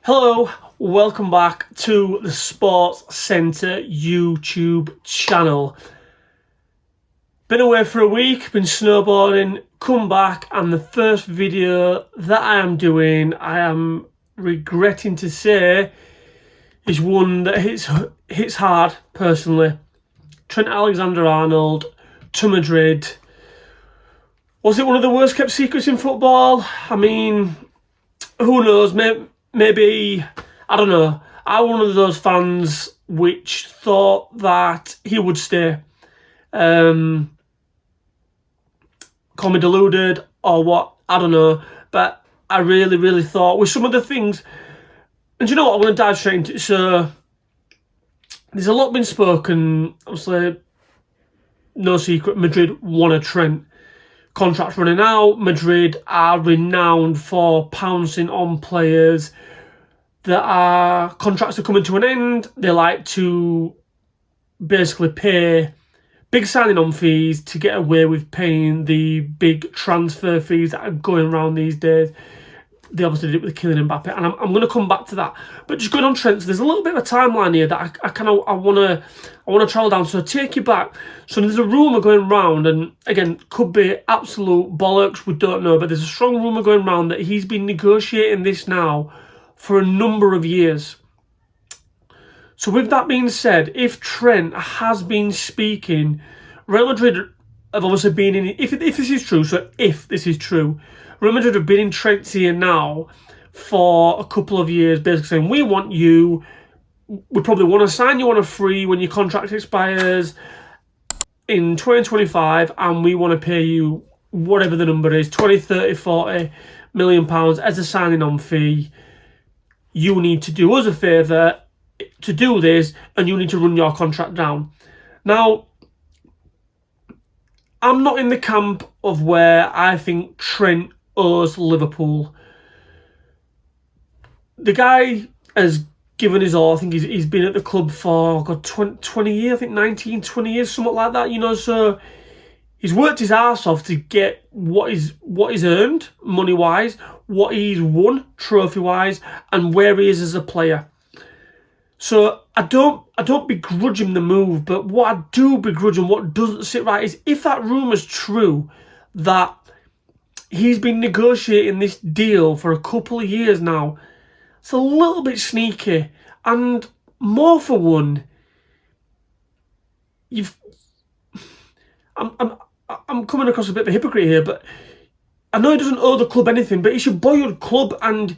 Hello, welcome back to the Sports Centre YouTube channel. Been away for a week, been snowboarding, come back, and the first video that I am doing, I am regretting to say, is one that hits hard, personally. Trent Alexander-Arnold to Madrid. Was it one of the worst kept secrets in football? I mean, who knows, maybe, I don't know. I'm one of those fans which thought that he would stay. Call me deluded or what, I don't know. But I really thought with some of the things, and you know what, I'm going to dive straight into it. So, there's a lot been spoken, obviously, no secret, Madrid want a Trent. Contracts running out. Madrid are renowned for pouncing on players that are contracts are coming to an end. They like to basically pay big signing on fees to get away with paying the big transfer fees that are going around these days. They obviously did it with killing Mbappe, and I'm going to come back to that. But just going on Trent, so there's a little bit of a timeline here that I want to travel down. So take you back. So there's a rumour going round, and again, could be absolute bollocks, we don't know, but there's a strong rumour going round that he's been negotiating this now for a number of years. So with that being said, if Trent has been speaking, Real Madrid have obviously been in, if this is true, so if this is true, Real Madrid have been in Trent's ear now for a couple of years, basically saying, we want you, we probably want to sign you on a free when your contract expires in 2025, and we want to pay you whatever the number is, 20, 30, 40 million pounds as a signing on fee. You need to do us a favour to do this, and you need to run your contract down. Now, I'm not in the camp of where I think Trent owes Liverpool. The guy has given his all. I think he's been at the club for 20 years, I think 19, 20 years, something like that, you know, so he's worked his arse off to get what he's earned money-wise, what he's won trophy-wise, and where he is as a player. So I don't begrudge him the move, but what I do begrudge and what doesn't sit right is if that rumour's true that he's been negotiating this deal for a couple of years now, it's a little bit sneaky. And more for one, I'm coming across a bit of a hypocrite here, but I know he doesn't owe the club anything, but it's your boyhood club, and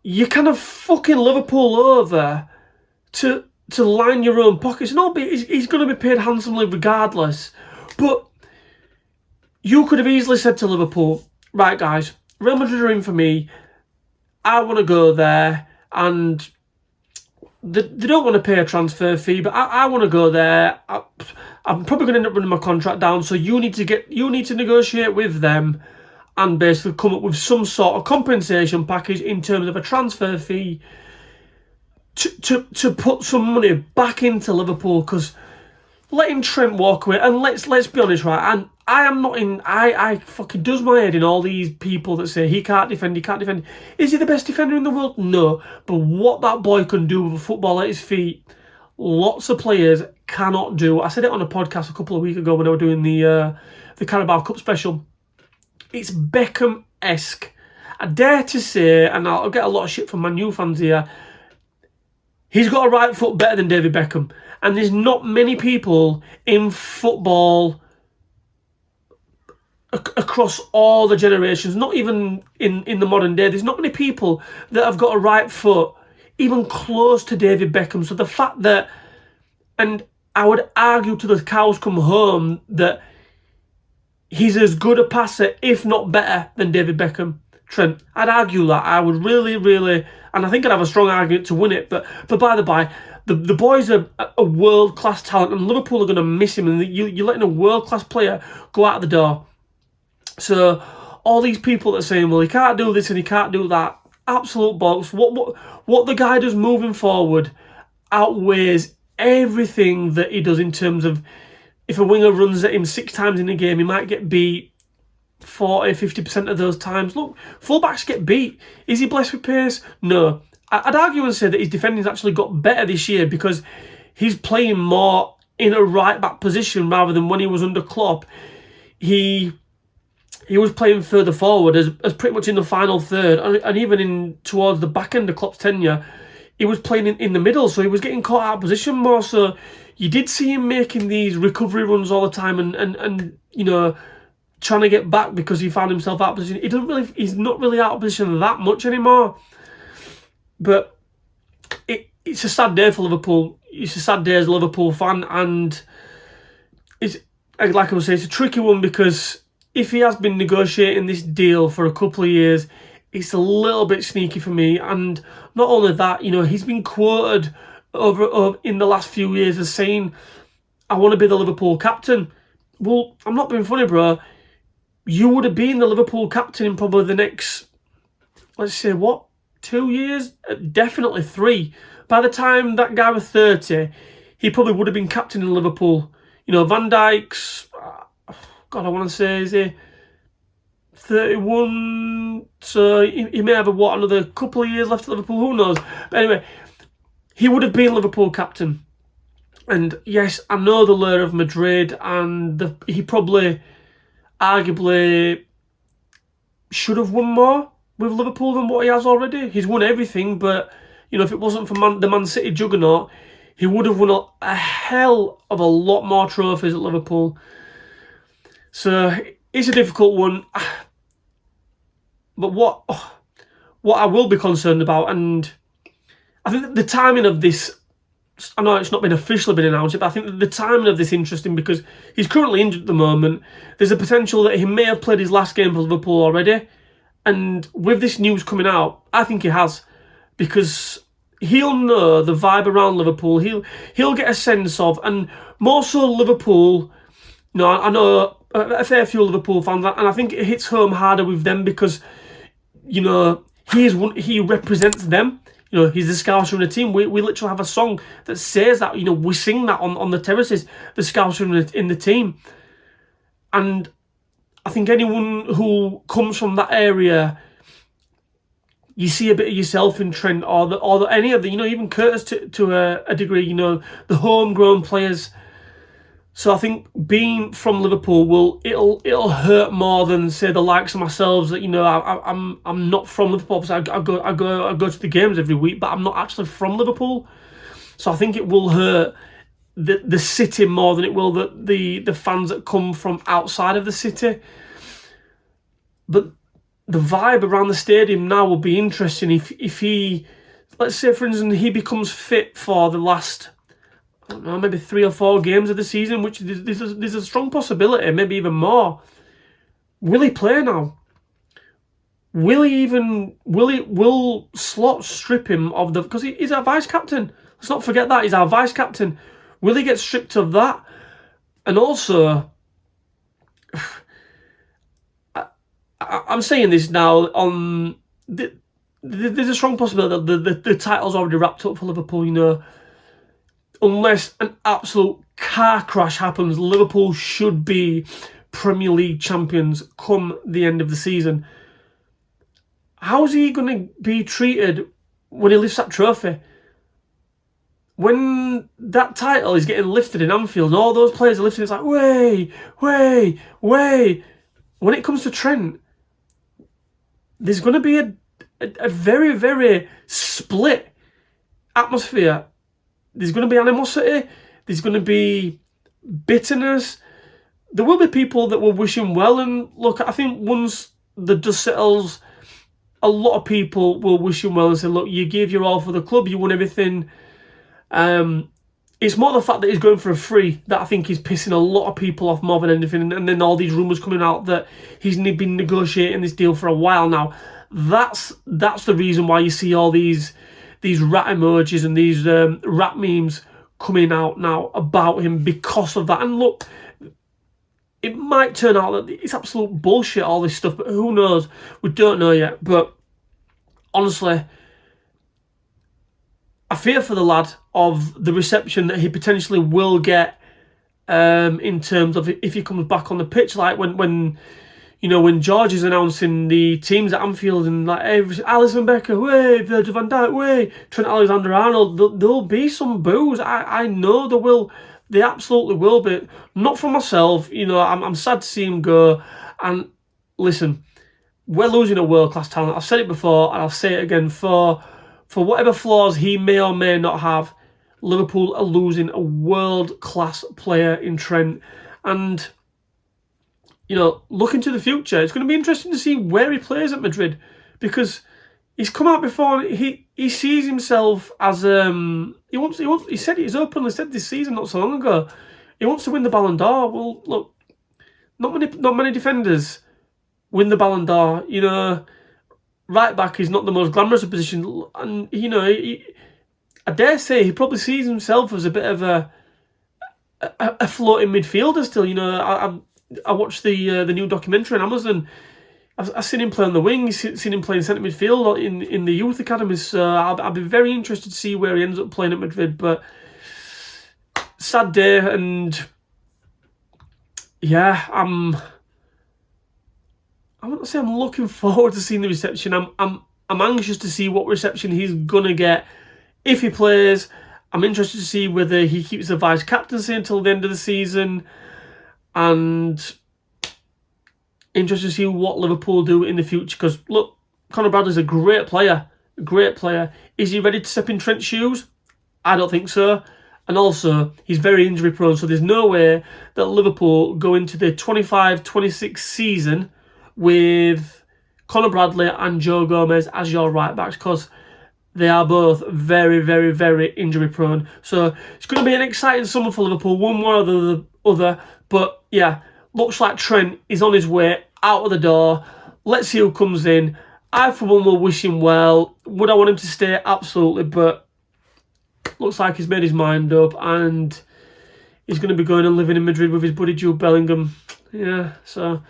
you kind of fucking Liverpool over to line your own pockets. No, but he's going to be paid handsomely regardless. But you could have easily said to Liverpool, right guys, Real Madrid are in for me. I want to go there, and they don't want to pay a transfer fee, but I want to go there. I'm probably going to end up running my contract down, so you need to negotiate with them and basically come up with some sort of compensation package in terms of a transfer fee to put some money back into Liverpool, because letting Trent walk away, and let's be honest, right, and I fucking does my head in all these people that say he can't defend. Is he the best defender in the world? No, but what that boy can do with a football at his feet, lots of players cannot do. I said it on a podcast a couple of weeks ago when I was doing the Carabao Cup special. It's Beckham-esque. I dare to say, and I'll get a lot of shit from my new fans here, he's got a right foot better than David Beckham. And there's not many people in football across all the generations, not even in the modern day, there's not many people that have got a right foot even close to David Beckham. So the fact that, and I would argue till the cows come home, that he's as good a passer, if not better, than David Beckham. Trent, I'd argue that. I would really, and I think I'd have a strong argument to win it. But by the by, the boy's a world-class talent, and Liverpool are going to miss him, and you're letting a world-class player go out the door. So all these people that are saying, well, he can't do this and he can't do that, absolute bollocks. What the guy does moving forward outweighs everything that he does in terms of, if a winger runs at him 6 times in a game, he might get beat 40, 50% of those times. Look, fullbacks get beat. Is he blessed with pace? No. I'd argue and say that his defending's actually got better this year because he's playing more in a right-back position rather than when he was under Klopp. He was playing further forward as pretty much in the final third, and even in towards the back end of Klopp's tenure, he was playing in the middle, so he was getting caught out of position more. So you did see him making these recovery runs all the time and you know, trying to get back because he found himself out of position. He's not really out of position that much anymore. But it's a sad day for Liverpool. It's a sad day as a Liverpool fan, and it's, like I was saying, it's a tricky one because if he has been negotiating this deal for a couple of years, it's a little bit sneaky for me. And not only that, you know, he's been quoted over in the last few years as saying, "I want to be the Liverpool captain." Well, I'm not being funny, bro. You would have been the Liverpool captain in probably the next, let's say, 2 years? Definitely 3. By the time that guy was 30, he probably would have been captain in Liverpool. You know, Van Dijk's, God, I want to say, is he 31? So he may have another couple of years left at Liverpool, who knows? But anyway, he would have been Liverpool captain. And yes, I know the lure of Madrid, and he probably, arguably, should have won more with Liverpool than what he has already. He's won everything, but you know, if it wasn't for the Man City juggernaut, he would have won a hell of a lot more trophies at Liverpool. So it's a difficult one. But what I will be concerned about, and I think the timing of this, I know it's not been officially been announced, but I think the timing of this is interesting because he's currently injured at the moment. There's a potential that he may have played his last game for Liverpool already. And with this news coming out, I think he has, because he'll know the vibe around Liverpool. He'll get a sense of, and more so Liverpool. You know, I know a fair few Liverpool fans, and I think it hits home harder with them because, you know, he represents them. You know, he's the Scouser in the team. We literally have a song that says that. You know, we sing that on the terraces, the Scouser in the team. And I think anyone who comes from that area, you see a bit of yourself in Trent or any of the, you know, even Curtis to a degree, you know, the homegrown players. So I think being from Liverpool it'll hurt more than, say, the likes of myself that, you know, I'm not from Liverpool. Obviously, I go to the games every week, but I'm not actually from Liverpool. So I think it will hurt the city more than it will the fans that come from outside of the city. But the vibe around the stadium now will be interesting if he, let's say for instance, he becomes fit for the last, I don't know, maybe 3 or 4 games of the season, which there's a strong possibility, maybe even more. Will he play now? Will Slot strip him of the, because he's our vice captain. Let's not forget that he's our vice captain. Will he get stripped of that? And also, I'm saying this now on there's a strong possibility that the title's already wrapped up for Liverpool. You know, unless an absolute car crash happens, Liverpool should be Premier League champions come the end of the season. How's he going to be treated when he lifts that trophy? When that title is getting lifted in Anfield and all those players are lifting, it's like, way. When it comes to Trent, there's going to be a very, very split atmosphere. There's going to be animosity. There's going to be bitterness. There will be people that will wish him well. And look, I think once the dust settles, a lot of people will wish him well and say, look, you gave your all for the club. You won everything. It's more the fact that he's going for a free that I think is pissing a lot of people off more than anything. And then all these rumours coming out that he's been negotiating this deal for a while now. That's the reason why you see all these rat emojis and these rat memes coming out now about him because of that. And look, it might turn out that it's absolute bullshit, all this stuff, but who knows? We don't know yet. But honestly, I fear for the lad of the reception that he potentially will get in terms of if he comes back on the pitch, like when you know, when George is announcing the teams at Anfield and like Alisson Becker, way, Virgil van Dijk, way, Trent Alexander-Arnold, there'll be some boos. I know there will. They absolutely will be. Not for myself, you know, I'm sad to see him go. And listen, we're losing a world-class talent. I've said it before and I'll say it again. For whatever flaws he may or may not have, Liverpool are losing a world-class player in Trent. And, you know, looking to the future, it's going to be interesting to see where he plays at Madrid, because he's come out before. He sees himself as he said it. He's openly said this season, not so long ago, he wants to win the Ballon d'Or. Well, look, not many defenders win the Ballon d'Or. You know, right back is not the most glamorous of position, and you know, I dare say he probably sees himself as a bit of a floating midfielder still. You know, I watched the new documentary on Amazon. I've seen him play on the wing. Seen him playing centre midfield in the youth academies. So I'll be very interested to see where he ends up playing at Madrid. But sad day, and yeah, I want to say I'm looking forward to seeing the reception. I'm anxious to see what reception he's gonna get if he plays. I'm interested to see whether he keeps the vice captaincy until the end of the season, and interested to see what Liverpool do in the future. Because look, Conor Bradley's a great player. Is he ready to step in Trent's shoes? I don't think so. And also, he's very injury prone, so there's no way that Liverpool go into the 25-26 season with Conor Bradley and Joe Gomez as your right backs, because they are both very, very, very injury prone. So it's going to be an exciting summer for Liverpool, one more than the other. But yeah, looks like Trent is on his way out of the door. Let's see who comes in. I, for one, will wish him well. Would I want him to stay? Absolutely. But looks like he's made his mind up, and he's going to be going and living in Madrid with his buddy Jude Bellingham. Yeah, so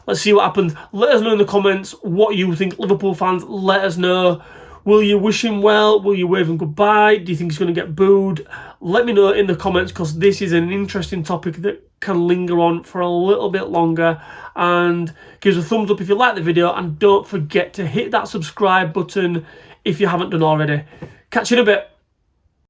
let's see what happens. Let us know in the comments what you think, Liverpool fans. Let us know. Will you wish him well? Will you wave him goodbye? Do you think he's going to get booed? Let me know in the comments, because this is an interesting topic that can linger on for a little bit longer. And give us a thumbs up if you like the video, and don't forget to hit that subscribe button if you haven't done already. Catch you in a bit.